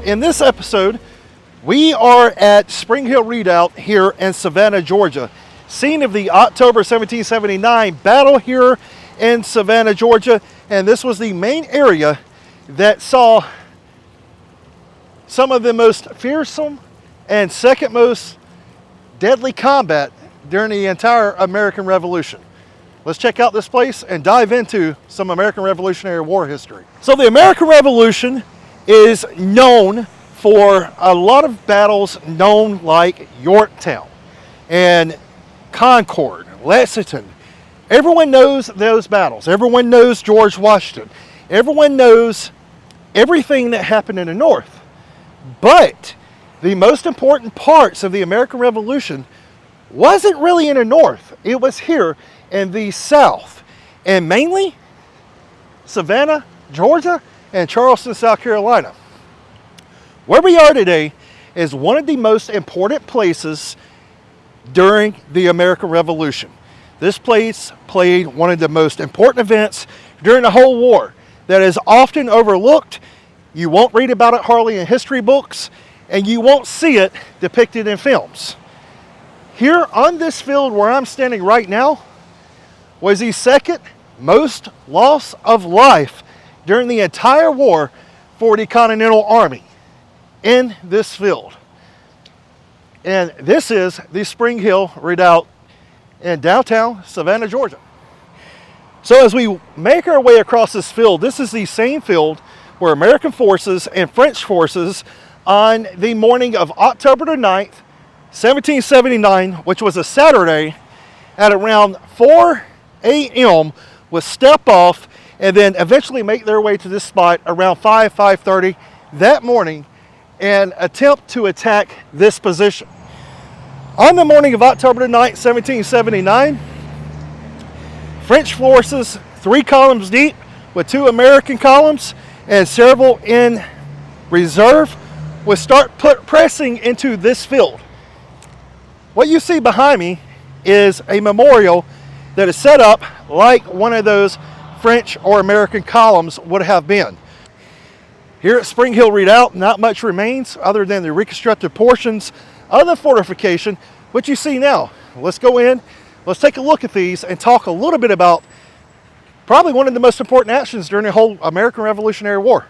in this episode, we are at Spring Hill Redoubt here in Savannah, Georgia, scene of the October 1779 battle here in Savannah, Georgia. And this was the main area that saw some of the most fearsome and second most deadly combat during the entire American Revolution. Let's check out this place and dive into some American Revolutionary War history. So the American Revolution is known for a lot of battles known like Yorktown and Concord, Lexington. Everyone knows those battles. Everyone knows George Washington. Everyone knows everything that happened in the North. But the most important parts of the American Revolution wasn't really in the North. It was here in the South, and mainly Savannah, Georgia, and Charleston, South Carolina. Where we are today is one of the most important places during the American Revolution. This place played one of the most important events during the whole war that is often overlooked. You won't read about it hardly in history books, and you won't see it depicted in films. Here on this field where I'm standing right now was the second most loss of life during the entire war for the Continental Army in this field. And this is the Spring Hill Redoubt in downtown Savannah, Georgia. So as we make our way across this field, this is the same field where American forces and French forces on the morning of October the 9th, 1779, which was a Saturday, at around 4 a.m. would step off and then eventually make their way to this spot around 5:30 that morning and attempt to attack this position. On the morning of October the 9th, 1779, French forces, 3 columns deep with 2 American columns and several in reserve, would start pressing into this field. What you see behind me is a memorial that is set up like one of those French or American columns would have been. Here at Spring Hill Redoubt, not much remains other than the reconstructed portions of the fortification, which you see now. Let's go in, let's take a look at these and talk a little bit about probably one of the most important actions during the whole American Revolutionary War.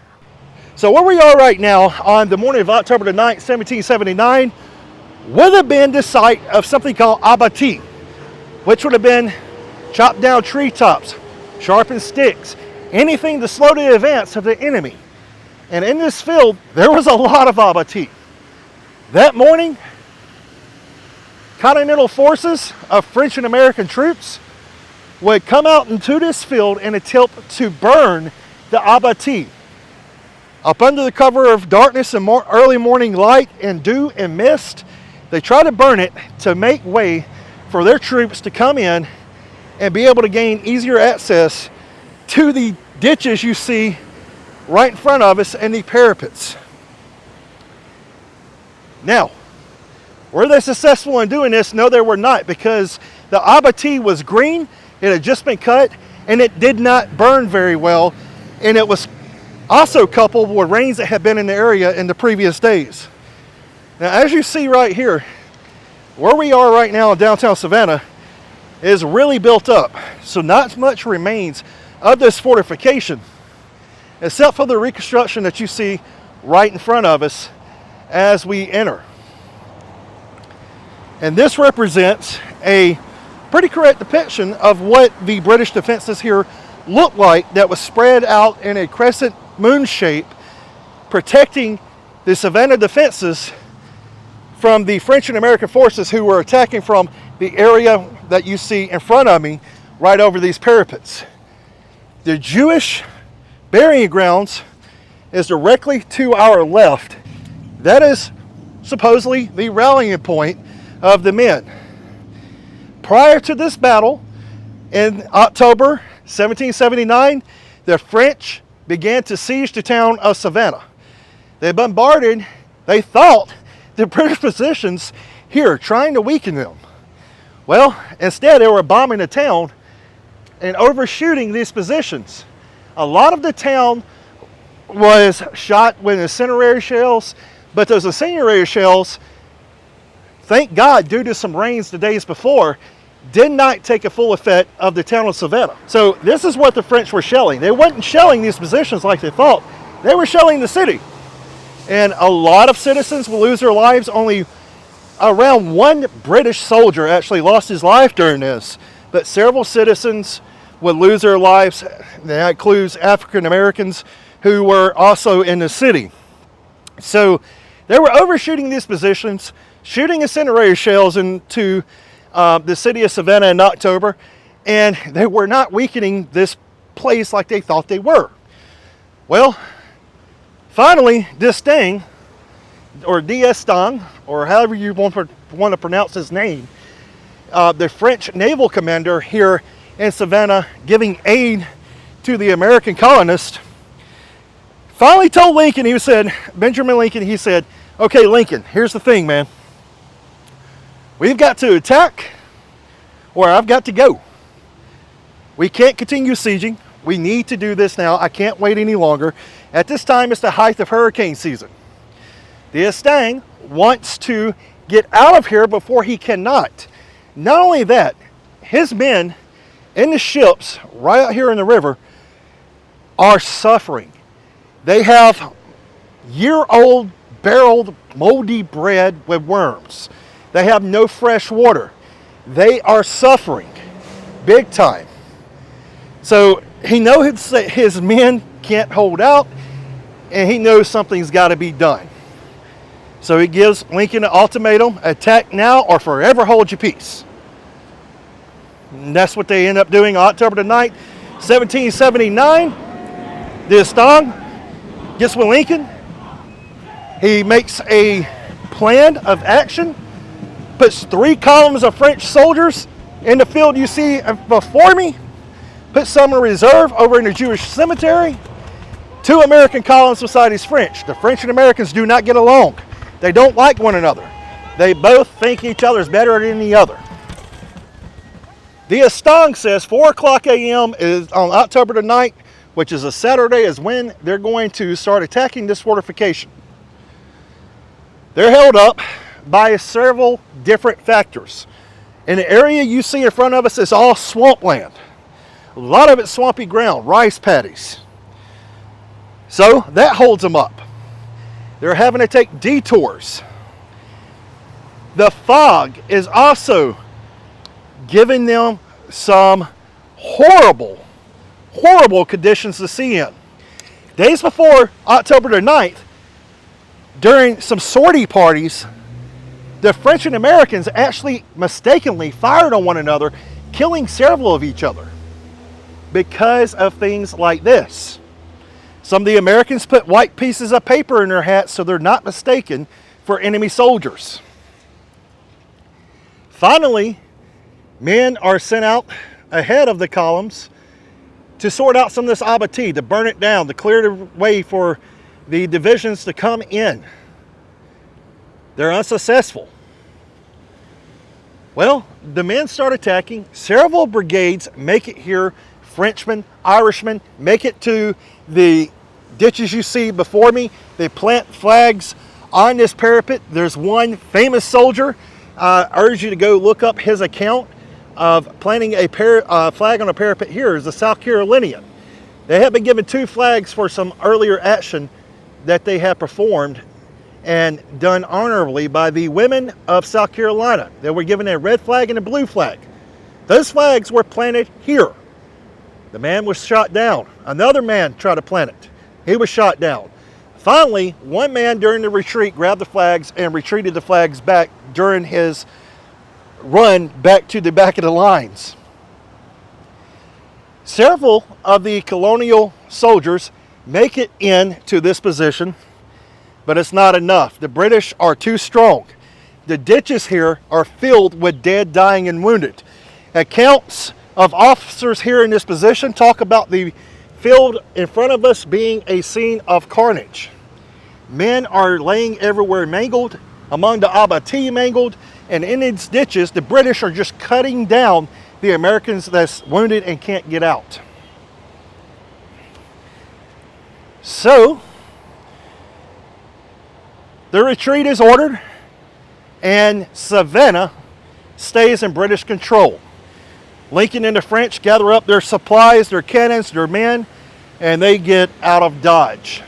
So where we are right now on the morning of October the 9th, 1779, would have been the site of something called abattis, which would have been chopped down treetops, sharpened sticks, anything to slow the advance of the enemy. And in this field, there was a lot of abattis. That morning, Continental forces of French and American troops would come out into this field and attempt to burn the abattis. Up under the cover of darkness and early morning light and dew and mist, they try to burn it to make way for their troops to come in and be able to gain easier access to the ditches you see right in front of us and the parapets. Now, were they successful in doing this? No, they were not, because the abattis was green, it had just been cut, and it did not burn very well, and it was also coupled with rains that had been in the area in the previous days. Now, as you see right here, where we are right now in downtown Savannah is really built up. So not much remains of this fortification, except for the reconstruction that you see right in front of us as we enter. And this represents a pretty correct depiction of what the British defenses here looked like, that was spread out in a crescent moon shape, protecting the Savannah defenses from the French and American forces who were attacking from the area that you see in front of me, right over these parapets. The Jewish burying grounds is directly to our left. That is supposedly the rallying point of the men. Prior to this battle, in October 1779, the French began to siege the town of Savannah. They bombarded, they thought, the British positions here, trying to weaken them. Well, instead they were bombing the town and overshooting these positions. A lot of the town was shot with incendiary shells, but those incendiary shells, thank God, due to some rains the days before, did not take a full effect of the town of Savannah. So this is what the French were shelling. They weren't shelling these positions like they thought. They were shelling the city. And a lot of citizens will lose their lives. Only around one British soldier actually lost his life during this. But several citizens would lose their lives. That includes African Americans who were also in the city. So they were overshooting these positions, shooting incendiary shells into the city of Savannah in October, and they were not weakening this place like they thought they were. Well, finally, D'Estaing, or D'Estaing, or however you want to pronounce his name, the French naval commander here in Savannah, giving aid to the American colonists, finally told Lincoln, Benjamin Lincoln, he said, okay, Lincoln, here's the thing, man. We've got to attack, or I've got to go. We can't continue sieging. We need to do this now. I can't wait any longer. At this time, it's the height of hurricane season. D'Estaing wants to get out of here before he cannot. Not only that, his men in the ships right out here in the river are suffering. They have year-old barreled moldy bread with worms. They have no fresh water. They are suffering big time. So he knows that his men can't hold out, and he knows something's got to be done. So he gives Lincoln an ultimatum: attack now or forever hold your peace. And that's what they end up doing October the 9th, 1779. D'Estaing gets with Lincoln. He makes a plan of action, puts 3 columns of French soldiers in the field you see before me, puts some in reserve over in the Jewish cemetery, 2 American columns beside his French. The French and Americans do not get along. They don't like one another. They both think each other is better than the other. D'Estaing says 4 o'clock a.m. is on October the 9th, which is a Saturday, is when they're going to start attacking this fortification. They're held up by several different factors. In the area you see in front of us is all swampland. A lot of it's swampy ground, rice paddies. So that holds them up. They're having to take detours. The fog is also giving them some horrible conditions to see in. Days before October the 9th, during some sortie parties, the French and Americans actually mistakenly fired on one another, killing several of each other because of things like this. Some of the Americans put white pieces of paper in their hats so they're not mistaken for enemy soldiers. Finally, men are sent out ahead of the columns to sort out some of this abattis, to burn it down, to clear the way for the divisions to come in. They're unsuccessful. Well, the men start attacking. Several brigades make it here. Frenchmen, Irishmen make it to the ditches you see before me. They plant flags on this parapet. There's one famous soldier. I urge you to go look up his account of planting a flag on a parapet here. Is the South Carolinian. They have been given 2 flags for some earlier action that they have performed and done honorably by the women of South Carolina. They were given a red flag and a blue flag. Those flags were planted here. The man was shot down. Another man tried to plant it. He was shot down. Finally, one man during the retreat grabbed the flags and retreated the flags back during his run back to the back of the lines. Several of the Colonial soldiers make it into this position, but it's not enough. The British are too strong. The ditches here are filled with dead, dying, and wounded. Accounts of officers here in this position talk about the field in front of us being a scene of carnage. Men are laying everywhere mangled, among the abattis mangled, and in these ditches, the British are just cutting down the Americans that's wounded and can't get out. So, The retreat is ordered, and Savannah stays in British control. Lincoln and the French gather up their supplies, their cannons, their men, and they get out of Dodge.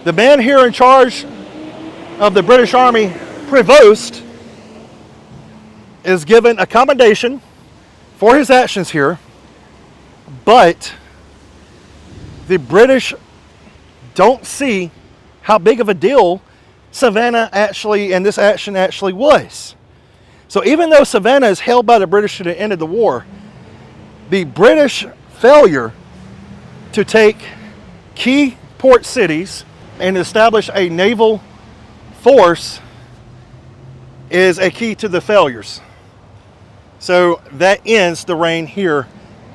The man here in charge of the British Army, Prevost, is given a commendation for his actions here, but the British don't see how big of a deal Savannah actually, and this action actually was. So even though Savannah is held by the British to the end of the war, the British failure to take key port cities and establish a naval force is a key to the failures. So that ends the reign here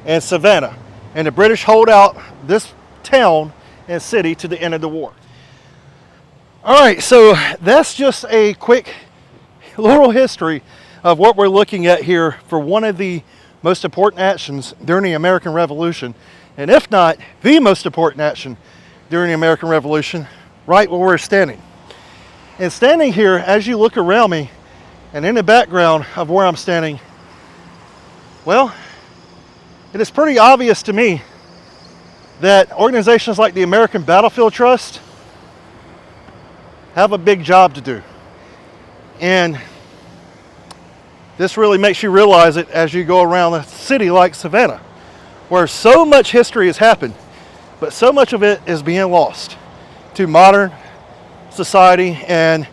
in Savannah. And the British hold out this town and city to the end of the war. All right, so that's just a quick little history of what we're looking at here for one of the most important actions during the American Revolution, and if not the most important action during the American Revolution, right where we're standing. And standing here, as you look around me, and in the background of where I'm standing, well, it is pretty obvious to me that organizations like the American Battlefield Trust have a big job to do. And this really makes you realize it as you go around a city like Savannah, where so much history has happened, but so much of it is being lost to modern society and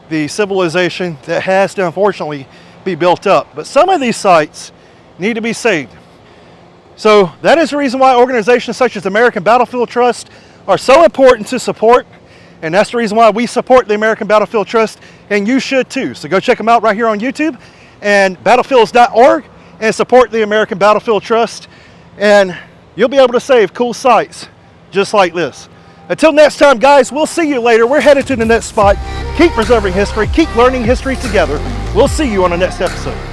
the civilization that has to unfortunately be built up. But some of these sites need to be saved. So that is the reason why organizations such as the American Battlefield Trust are so important to support. And that's the reason why we support the American Battlefield Trust, and you should too. So go check them out right here on YouTube and battlefields.org and support the American Battlefield Trust, and you'll be able to save cool sites just like this. Until next time, guys, we'll see you later. We're headed to the next spot. Keep preserving history, keep learning history together. We'll see you on the next episode.